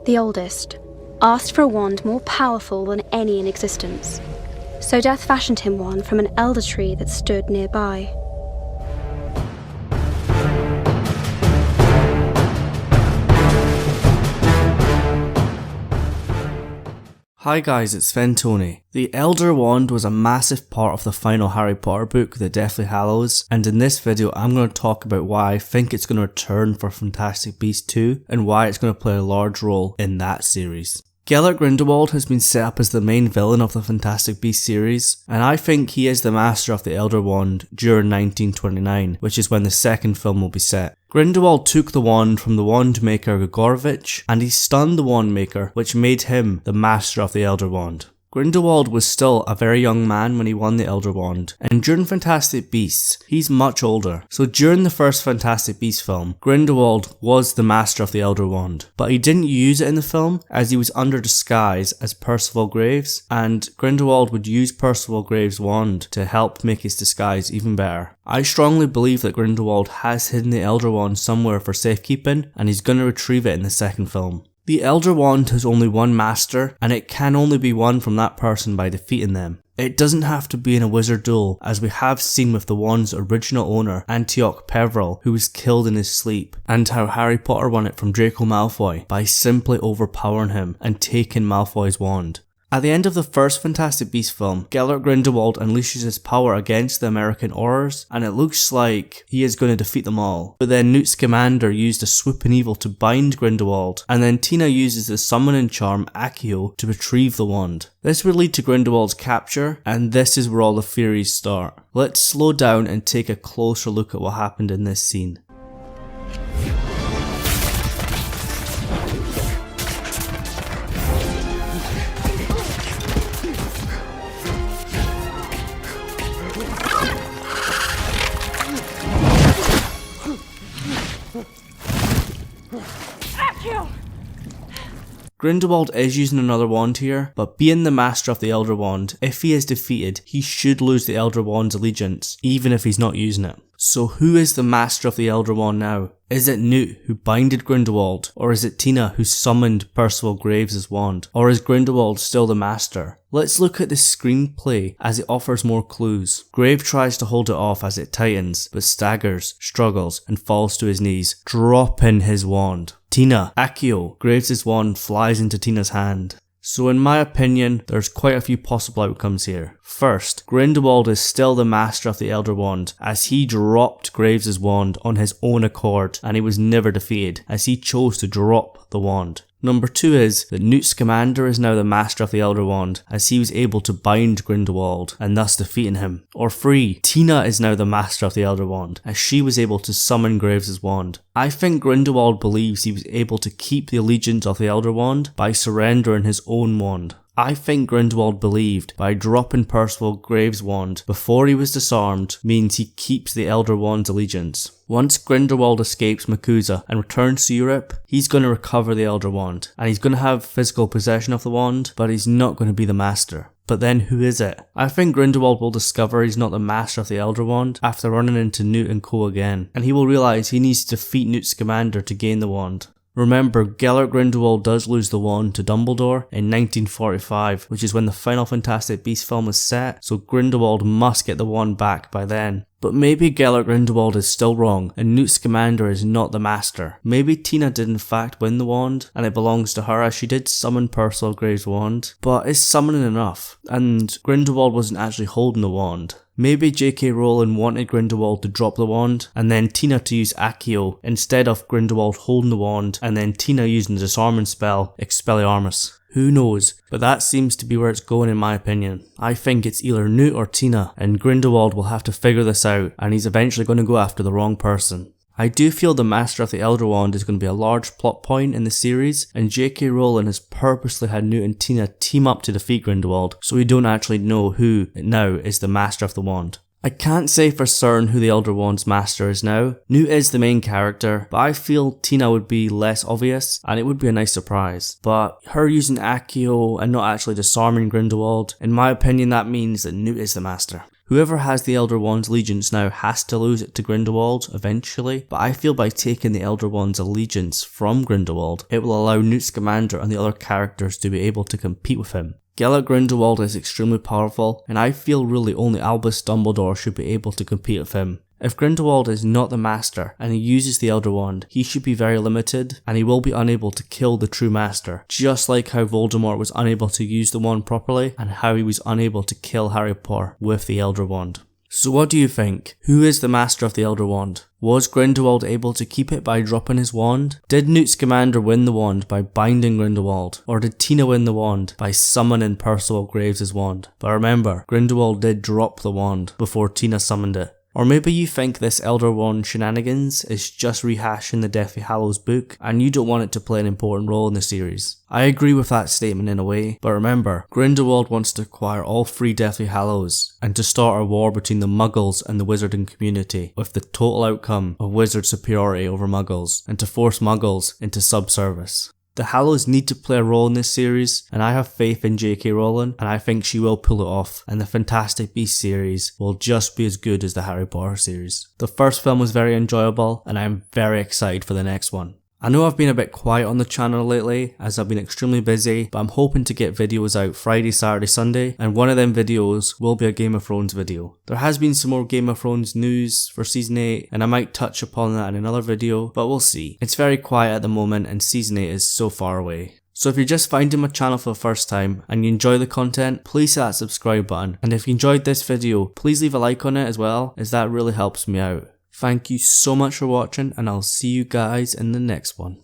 the oldest, asked for a wand more powerful than any in existence. So Death fashioned him one from an elder tree that stood nearby. Hi guys, it's Fentony. The Elder Wand was a massive part of the final Harry Potter book, The Deathly Hallows, and in this video I'm going to talk about why I think it's going to return for Fantastic Beasts 2 and why it's going to play a large role in that series. Gellert Grindelwald has been set up as the main villain of the Fantastic Beasts series, and I think he is the master of the Elder Wand during 1929, which is when the second film will be set. Grindelwald took the wand from the wand maker Gregorovitch, and he stunned the wand maker, which made him the master of the Elder Wand. Grindelwald was still a very young man when he won the Elder Wand, and during Fantastic Beasts, he's much older. So during the first Fantastic Beasts film, Grindelwald was the master of the Elder Wand, but he didn't use it in the film as he was under disguise as Percival Graves, and Grindelwald would use Percival Graves' wand to help make his disguise even better. I strongly believe that Grindelwald has hidden the Elder Wand somewhere for safekeeping, and he's going to retrieve it in the second film. The Elder Wand has only one master, and it can only be won from that person by defeating them. It doesn't have to be in a wizard duel, as we have seen with the wand's original owner, Antioch Peverell, who was killed in his sleep, and how Harry Potter won it from Draco Malfoy by simply overpowering him and taking Malfoy's wand. At the end of the first Fantastic Beasts film, Gellert Grindelwald unleashes his power against the American Aurors, and it looks like he is going to defeat them all. But then Newt Scamander used a swooping evil to bind Grindelwald, and then Tina uses the summoning charm Accio to retrieve the wand. This would lead to Grindelwald's capture, and this is where all the theories start. Let's slow down and take a closer look at what happened in this scene. Grindelwald is using another wand here, but being the master of the Elder Wand, if he is defeated, he should lose the Elder Wand's allegiance, even if he's not using it. So who is the master of the Elder Wand now? Is it Newt, who binded Grindelwald? Or is it Tina, who summoned Percival Graves' wand? Or is Grindelwald still the master? Let's look at the screenplay as it offers more clues. Graves tries to hold it off as it tightens, but staggers, struggles, and falls to his knees, dropping his wand. Tina, Accio, Graves' wand flies into Tina's hand. So in my opinion, there's quite a few possible outcomes here. First, Grindelwald is still the master of the Elder Wand, as he dropped Graves' wand on his own accord, and he was never defeated, as he chose to drop the wand. Number 2 is that Newt Scamander is now the master of the Elder Wand, as he was able to bind Grindelwald, and thus defeating him. Or 3, Tina is now the master of the Elder Wand, as she was able to summon Graves' wand. I think Grindelwald believes he was able to keep the allegiance of the Elder Wand by surrendering his own wand. I think Grindelwald believed by dropping Percival Graves' wand before he was disarmed means he keeps the Elder Wand's allegiance. Once Grindelwald escapes MACUSA and returns to Europe, he's going to recover the Elder Wand, and he's going to have physical possession of the wand, but he's not going to be the master. But then who is it? I think Grindelwald will discover he's not the master of the Elder Wand after running into Newt and co again, and he will realise he needs to defeat Newt Scamander to gain the wand. Remember, Gellert Grindelwald does lose the wand to Dumbledore in 1945, which is when the final Fantastic Beasts film is set, so Grindelwald must get the wand back by then. But maybe Gellert Grindelwald is still wrong, and Newt Scamander is not the master. Maybe Tina did in fact win the wand, and it belongs to her as she did summon Percival Graves' wand. But is summoning enough? And Grindelwald wasn't actually holding the wand. Maybe J.K. Rowling wanted Grindelwald to drop the wand, and then Tina to use Accio, instead of Grindelwald holding the wand, and then Tina using the disarming spell, Expelliarmus. Who knows, but that seems to be where it's going in my opinion. I think it's either Newt or Tina, and Grindelwald will have to figure this out, and he's eventually going to go after the wrong person. I do feel the Master of the Elder Wand is going to be a large plot point in the series, and J.K. Rowling has purposely had Newt and Tina team up to defeat Grindelwald, so we don't actually know who now is the Master of the Wand. I can't say for certain who the Elder Wand's master is now. Newt is the main character, but I feel Tina would be less obvious, and it would be a nice surprise. But her using Accio and not actually disarming Grindelwald, in my opinion that means that Newt is the master. Whoever has the Elder Wand's allegiance now has to lose it to Grindelwald eventually, but I feel by taking the Elder Wand's allegiance from Grindelwald, it will allow Newt Scamander and the other characters to be able to compete with him. Gellert Grindelwald is extremely powerful, and I feel really only Albus Dumbledore should be able to compete with him. If Grindelwald is not the Master and he uses the Elder Wand, he should be very limited and he will be unable to kill the true Master, just like how Voldemort was unable to use the wand properly and how he was unable to kill Harry Potter with the Elder Wand. So what do you think? Who is the Master of the Elder Wand? Was Grindelwald able to keep it by dropping his wand? Did Newt Scamander win the wand by binding Grindelwald? Or did Tina win the wand by summoning Percival Graves' wand? But remember, Grindelwald did drop the wand before Tina summoned it. Or maybe you think this Elder Wand shenanigans is just rehashing the Deathly Hallows book and you don't want it to play an important role in the series. I agree with that statement in a way, but remember, Grindelwald wants to acquire all 3 Deathly Hallows and to start a war between the Muggles and the wizarding community, with the total outcome of wizard superiority over Muggles and to force Muggles into subservice. The Hallows need to play a role in this series, and I have faith in J.K. Rowling, and I think she will pull it off, and the Fantastic Beasts series will just be as good as the Harry Potter series. The first film was very enjoyable, and I am very excited for the next one. I know I've been a bit quiet on the channel lately as I've been extremely busy, but I'm hoping to get videos out Friday, Saturday, Sunday, and one of them videos will be a Game of Thrones video. There has been some more Game of Thrones news for Season 8 and I might touch upon that in another video, but we'll see. It's very quiet at the moment and Season 8 is so far away. So if you're just finding my channel for the first time and you enjoy the content, please hit that subscribe button, and if you enjoyed this video, please leave a like on it as well, as that really helps me out. Thank you so much for watching, and I'll see you guys in the next one.